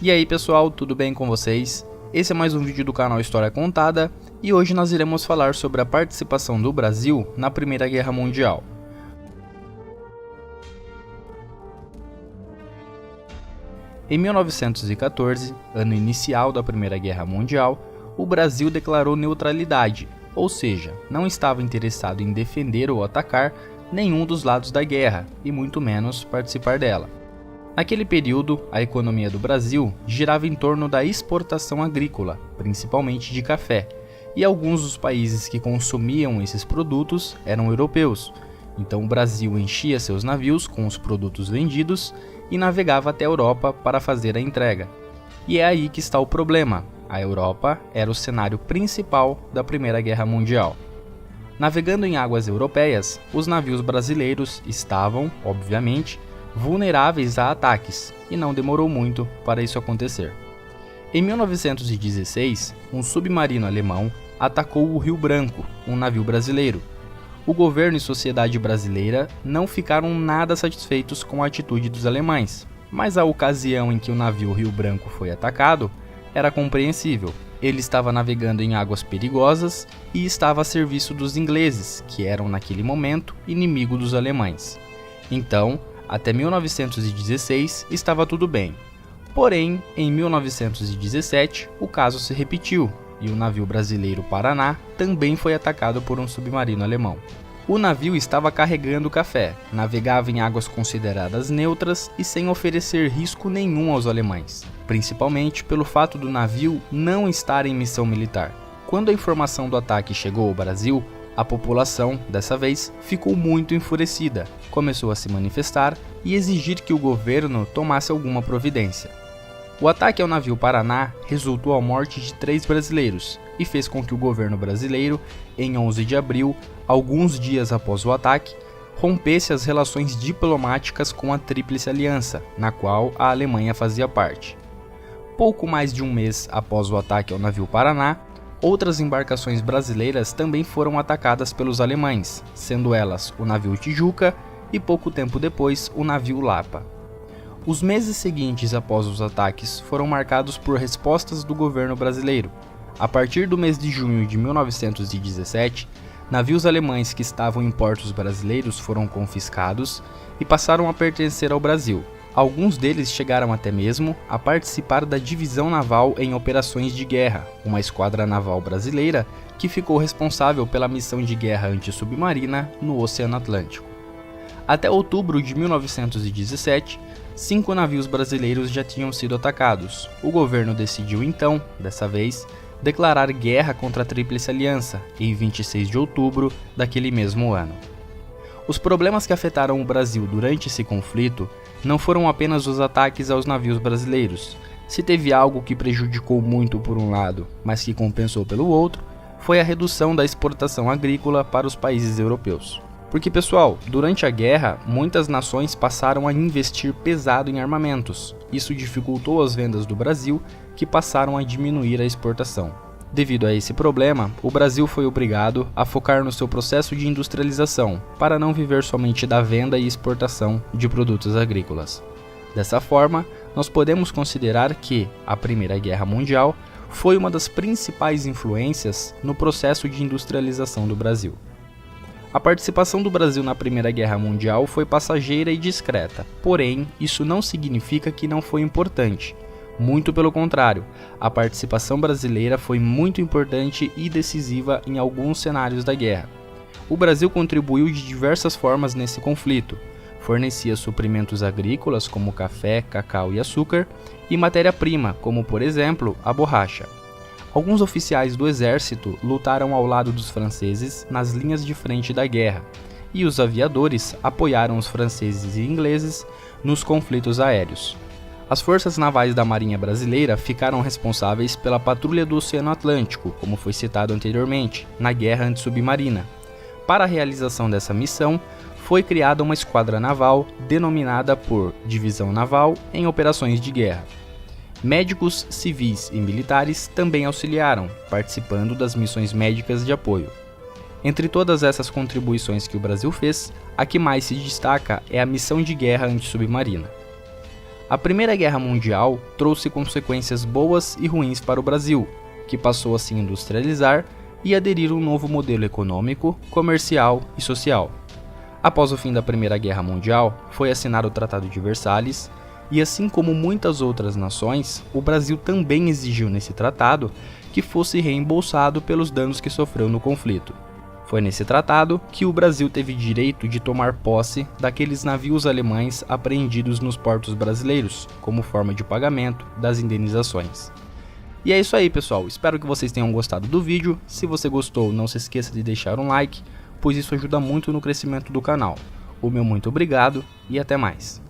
E aí pessoal, tudo bem com vocês? Esse é mais um vídeo do canal História Contada e hoje nós iremos falar sobre a participação do Brasil na Primeira Guerra Mundial. Em 1914, ano inicial da Primeira Guerra Mundial, o Brasil declarou neutralidade, ou seja, não estava interessado em defender ou atacar nenhum dos lados da guerra e muito menos participar dela. Naquele período, a economia do Brasil girava em torno da exportação agrícola, principalmente de café, e alguns dos países que consumiam esses produtos eram europeus. Então o Brasil enchia seus navios com os produtos vendidos e navegava até a Europa para fazer a entrega. E é aí que está o problema: a Europa era o cenário principal da Primeira Guerra Mundial. Navegando em águas europeias, os navios brasileiros estavam, obviamente, vulneráveis a ataques, e não demorou muito para isso acontecer. Em 1916, um submarino alemão atacou o Rio Branco, um navio brasileiro. O governo e sociedade brasileira não ficaram nada satisfeitos com a atitude dos alemães, mas a ocasião em que o navio Rio Branco foi atacado era compreensível. Ele estava navegando em águas perigosas e estava a serviço dos ingleses, que eram naquele momento inimigo dos alemães. Então, até 1916 estava tudo bem. Porém, em 1917, o caso se repetiu e o navio brasileiro Paraná também foi atacado por um submarino alemão. O navio estava carregando café, navegava em águas consideradas neutras e sem oferecer risco nenhum aos alemães, principalmente pelo fato do navio não estar em missão militar. Quando a informação do ataque chegou ao Brasil, a população, dessa vez, ficou muito enfurecida, começou a se manifestar e exigir que o governo tomasse alguma providência. O ataque ao navio Paraná resultou à morte de 3 brasileiros e fez com que o governo brasileiro, em 11 de abril, alguns dias após o ataque, rompesse as relações diplomáticas com a Tríplice Aliança, na qual a Alemanha fazia parte. Pouco mais de um mês após o ataque ao navio Paraná, outras embarcações brasileiras também foram atacadas pelos alemães, sendo elas o navio Tijuca e pouco tempo depois o navio Lapa. Os meses seguintes após os ataques foram marcados por respostas do governo brasileiro. A partir do mês de junho de 1917, navios alemães que estavam em portos brasileiros foram confiscados e passaram a pertencer ao Brasil. Alguns deles chegaram até mesmo a participar da Divisão Naval em Operações de Guerra, uma esquadra naval brasileira que ficou responsável pela missão de guerra antissubmarina no Oceano Atlântico. Até outubro de 1917, 5 navios brasileiros já tinham sido atacados. O governo decidiu então, dessa vez, declarar guerra contra a Tríplice Aliança em 26 de outubro daquele mesmo ano. Os problemas que afetaram o Brasil durante esse conflito não foram apenas os ataques aos navios brasileiros. Se teve algo que prejudicou muito por um lado, mas que compensou pelo outro, foi a redução da exportação agrícola para os países europeus. Porque, pessoal, durante a guerra, muitas nações passaram a investir pesado em armamentos. Isso dificultou as vendas do Brasil, que passaram a diminuir a exportação. Devido a esse problema, o Brasil foi obrigado a focar no seu processo de industrialização, para não viver somente da venda e exportação de produtos agrícolas. Dessa forma, nós podemos considerar que a Primeira Guerra Mundial foi uma das principais influências no processo de industrialização do Brasil. A participação do Brasil na Primeira Guerra Mundial foi passageira e discreta, porém, isso não significa que não foi importante. Muito pelo contrário, a participação brasileira foi muito importante e decisiva em alguns cenários da guerra. O Brasil contribuiu de diversas formas nesse conflito. Fornecia suprimentos agrícolas como café, cacau e açúcar, e matéria-prima, como por exemplo a borracha. Alguns oficiais do exército lutaram ao lado dos franceses nas linhas de frente da guerra, e os aviadores apoiaram os franceses e ingleses nos conflitos aéreos. As forças navais da Marinha Brasileira ficaram responsáveis pela patrulha do Oceano Atlântico, como foi citado anteriormente, na Guerra Antissubmarina. Para a realização dessa missão, foi criada uma esquadra naval denominada por Divisão Naval em Operações de Guerra. Médicos, civis e militares também auxiliaram, participando das missões médicas de apoio. Entre todas essas contribuições que o Brasil fez, a que mais se destaca é a missão de guerra antissubmarina. A Primeira Guerra Mundial trouxe consequências boas e ruins para o Brasil, que passou a se industrializar e aderir a um novo modelo econômico, comercial e social. Após o fim da Primeira Guerra Mundial, foi assinado o Tratado de Versalhes, e assim como muitas outras nações, o Brasil também exigiu nesse tratado que fosse reembolsado pelos danos que sofreu no conflito. Foi nesse tratado que o Brasil teve direito de tomar posse daqueles navios alemães apreendidos nos portos brasileiros, como forma de pagamento das indenizações. E é isso aí, pessoal, espero que vocês tenham gostado do vídeo. Se você gostou, não se esqueça de deixar um like, pois isso ajuda muito no crescimento do canal. O meu muito obrigado e até mais.